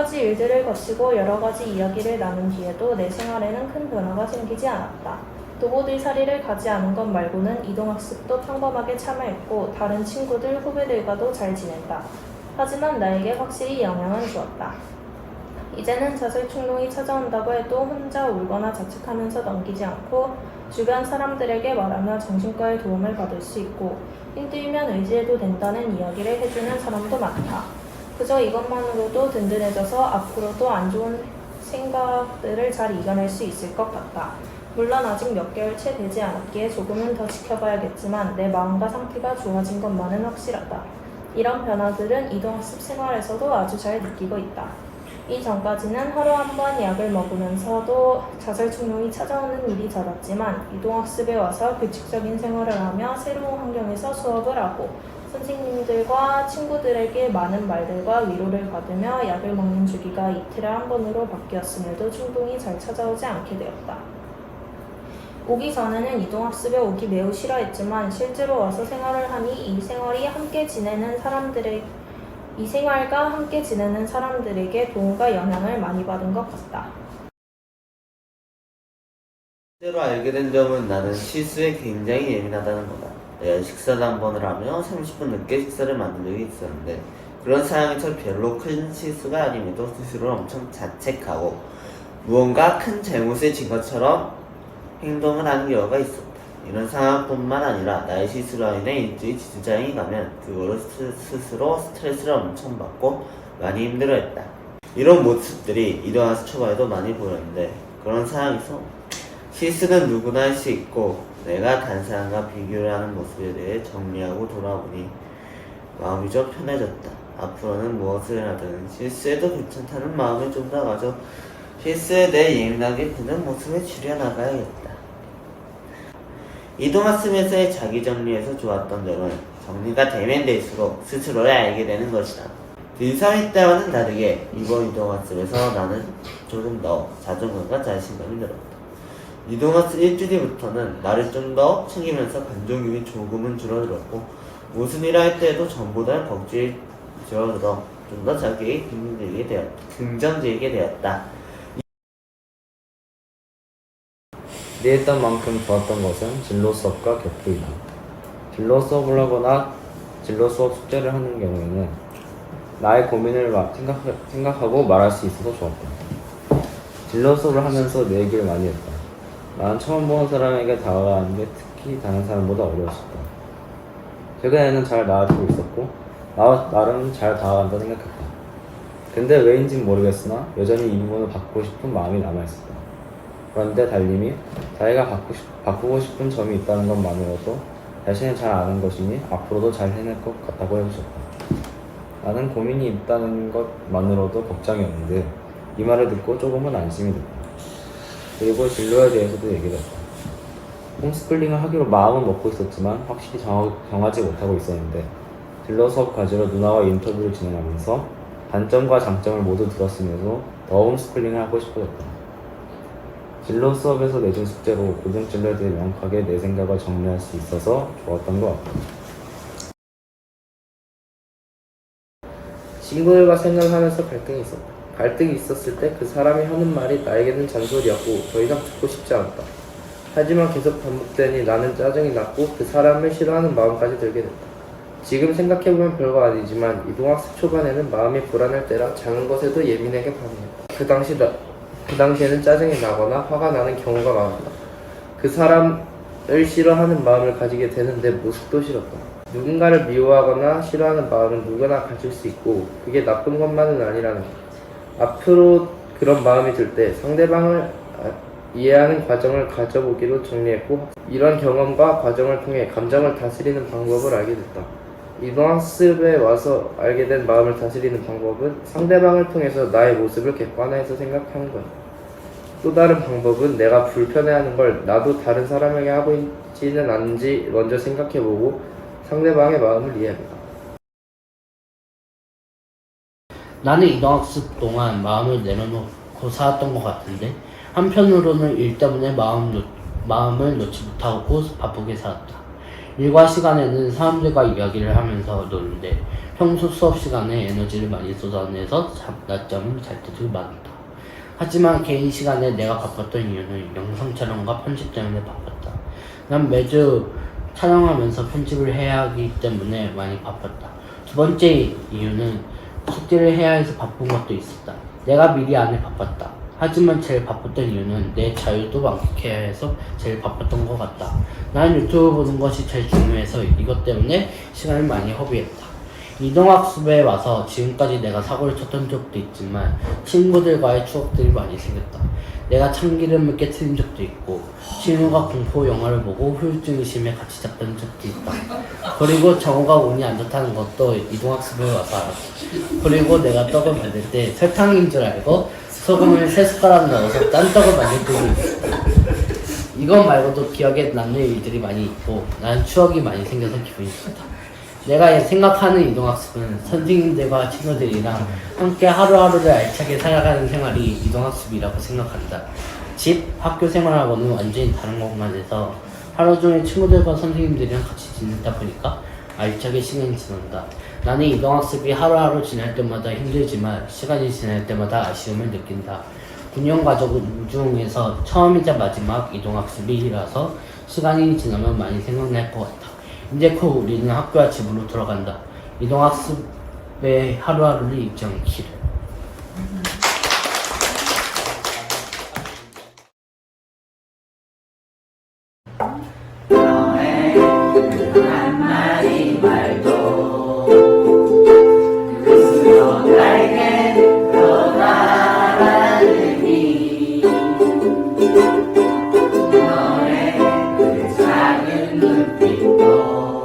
가지 일들을 거치고 여러 가지 이야기를 나눈 뒤에도 내 생활에는 큰 변화가 생기지 않았다. 도보들살이를 가지 않은 것 말고는 이동학습도 평범하게 참여했고 다른 친구들, 후배들과도 잘 지낸다. 하지만 나에게 확실히 영향은 주었다. 이제는 자살충동이 찾아온다고 해도 혼자 울거나 자책하면서 넘기지 않고 주변 사람들에게 말하며 정신과의 도움을 받을 수 있고 힘들면 의지해도 된다는 이야기를 해주는 사람도 많다. 그저 이것만으로도 든든해져서 앞으로도 안 좋은 생각들을 잘 이겨낼 수 있을 것 같다. 물론 아직 몇 개월 채 되지 않았기에 조금은 더 지켜봐야겠지만 내 마음과 상태가 좋아진 것만은 확실하다. 이런 변화들은 이동학습 생활에서도 아주 잘 느끼고 있다. 이전까지는 하루 한 번 약을 먹으면서도 자살충동이 찾아오는 일이 잦았지만 이동학습에 와서 규칙적인 생활을 하며 새로운 환경에서 수업을 하고 선생님들과 친구들에게 많은 말들과 위로를 받으며 약을 먹는 주기가 이틀에 한 번으로 바뀌었음에도 충동이 잘 찾아오지 않게 되었다. 오기 전에는 이동학습에 오기 매우 싫어했지만 실제로 와서 생활을 하니 이 생활과 함께 지내는 사람들에게 도움과 영향을 많이 받은 것 같다. 실제로 알게 된 점은 나는 실수에 굉장히 예민하다는 거다. 내가 식사를 한 번을 하며 30분 늦게 식사를 만든 적이 있었는데 그런 상황에서 별로 큰 실수가 아님에도 스스로를 엄청 자책하고 무언가 큰 잘못에 진 것처럼 행동을 하는 경우가 있었다. 이런 상황뿐만 아니라 나의 실수로 인해 일주일 지주장이 가면 그거로 스스로 스트레스를 엄청 받고 많이 힘들어했다. 이런 모습들이 이동학습 초반에도 많이 보였는데 그런 상황에서 실수는 누구나 할 수 있고 내가 다른 사람과 비교를 하는 모습에 대해 정리하고 돌아보니 마음이 좀 편해졌다. 앞으로는 무엇을 하든 실수해도 괜찮다는 마음을 좀 더 가져 실수에 대해 예민하게 구는 모습을 줄여나가야겠다. 이동학습에서의 자기정리에서 좋았던 점은 정리가 되면 될수록 스스로를 알게 되는 것이다. 들3일 때와는 다르게 이번 이동학습에서 나는 조금 더 자존감과 자신감이 늘었다. 이동학습 일주일부터는 나를 좀 더 챙기면서 감정유이 조금은 줄어들었고 무슨 일을 할 때에도 전보다 걱정이 줄어들어 좀 더 자기에게 긍정적이게 되었다. 기대했던 만큼 좋았던 것은 진로 수업과 격투이다. 진로 수업을 하거나 진로 수업 숙제를 하는 경우에는 나의 고민을 생각하고 말할 수 있어서 좋았다. 진로 수업을 하면서 내 얘기를 많이 했다. 나는 처음 보는 사람에게 다가가는 게 특히 다른 사람보다 어려웠었다. 최근에는 잘 나아지고 있었고 나름 잘 다가간다 생각했다. 근데 왜인진 모르겠으나 여전히 이 부분을 바꾸고 싶은 마음이 남아있었다. 그런데 달님이 자기가 바꾸고 싶은 점이 있다는 것만으로도 자신을 잘 아는 것이니 앞으로도 잘 해낼 것 같다고 해주셨다. 나는 고민이 있다는 것만으로도 걱정이었는데 이 말을 듣고 조금은 안심이 됐다. 그리고 진로에 대해서도 얘기를 했다. 홈스쿨링을 하기로 마음은 먹고 있었지만 확실히 정하지 못하고 있었는데 진로 수업 가지러 누나와 인터뷰를 진행하면서 단점과 장점을 모두 들었으면서 더 홈스쿨링을 하고 싶어졌다. 진로 수업에서 내준 숙제로 고등 진로에 대해 명확하게 내 생각을 정리할 수 있어서 좋았던 것 같다. 친구들과 생각을 하면서 갈등이 있었다. 갈등이 있었을 때 그 사람이 하는 말이 나에게는 잔소리였고 더 이상 듣고 싶지 않았다. 하지만 계속 반복되니 나는 짜증이 났고 그 사람을 싫어하는 마음까지 들게 됐다. 지금 생각해보면 별거 아니지만 이동학습 초반에는 마음이 불안할 때라 작은 것에도 예민하게 반응했다. 그 당시에는 짜증이 나거나 화가 나는 경우가 많았다. 그 사람을 싫어하는 마음을 가지게 되는데 모습도 싫었다. 누군가를 미워하거나 싫어하는 마음은 누구나 가질 수 있고 그게 나쁜 것만은 아니라는 것. 앞으로 그런 마음이 들 때 상대방을 이해하는 과정을 가져보기로 정리했고 이런 경험과 과정을 통해 감정을 다스리는 방법을 알게 됐다. 이동학습에 와서 알게 된 마음을 다스리는 방법은 상대방을 통해서 나의 모습을 객관화해서 생각하는 거야. 또 다른 방법은 내가 불편해하는 걸 나도 다른 사람에게 하고 있지는 않은지 먼저 생각해보고 상대방의 마음을 이해해보자. 나는 이동학습 동안 마음을 내려놓고 살았던 것 같은데 한편으로는 일 때문에 마음을 놓지 못하고 바쁘게 살았다. 일과 시간에는 사람들과 이야기를 하면서 노는데 평소 수업 시간에 에너지를 많이 쏟아내서 낮잠을 잘 때도 많다. 하지만 개인 시간에 내가 바빴던 이유는 영상 촬영과 편집 때문에 바빴다. 난 매주 촬영하면서 편집을 해야 하기 때문에 많이 바빴다. 두 번째 이유는 숙제를 해야 해서 바쁜 것도 있었다. 내가 미리 안해 바빴다. 하지만 제일 바빴던 이유는 내 자유도 만끽해야 해서 제일 바빴던 것 같다. 난 유튜브 보는 것이 제일 중요해서 이것 때문에 시간을 많이 허비했다. 이동학습에 와서 지금까지 내가 사고를 쳤던 적도 있지만 친구들과의 추억들이 많이 생겼다. 내가 참기름을 깨트린 적도 있고 친구가 공포 영화를 보고 후유증이 심해 같이 잤던 적도 있다. 그리고 정우가 운이 안 좋다는 것도 이동학습에 와서 알았다. 그리고 내가 떡을 만들 때 설탕인 줄 알고 소금을 3숟가락 넣어서 딴 떡을 만들 때도 있었다. 이것 말고도 기억에 남는 일들이 많이 있고 난 추억이 많이 생겨서 기분이 좋다. 내가 생각하는 이동학습은 선생님들과 친구들이랑 함께 하루하루를 알차게 살아가는 생활이 이동학습이라고 생각한다. 집, 학교 생활하고는 완전히 다른 공간에서 하루 종일 친구들과 선생님들이랑 같이 지내다 보니까 알차게 시간이 지난다. 나는 이동학습이 하루하루 지날 때마다 힘들지만 시간이 지날 때마다 아쉬움을 느낀다. 9년 과정 중에서 처음이자 마지막 이동학습이라서 시간이 지나면 많이 생각날 것 같아. 이제 곧 우리는 학교와 집으로 돌아간다. 이동학습의 하루하루를 잊지 않기를. 너의 그 작은 눈빛도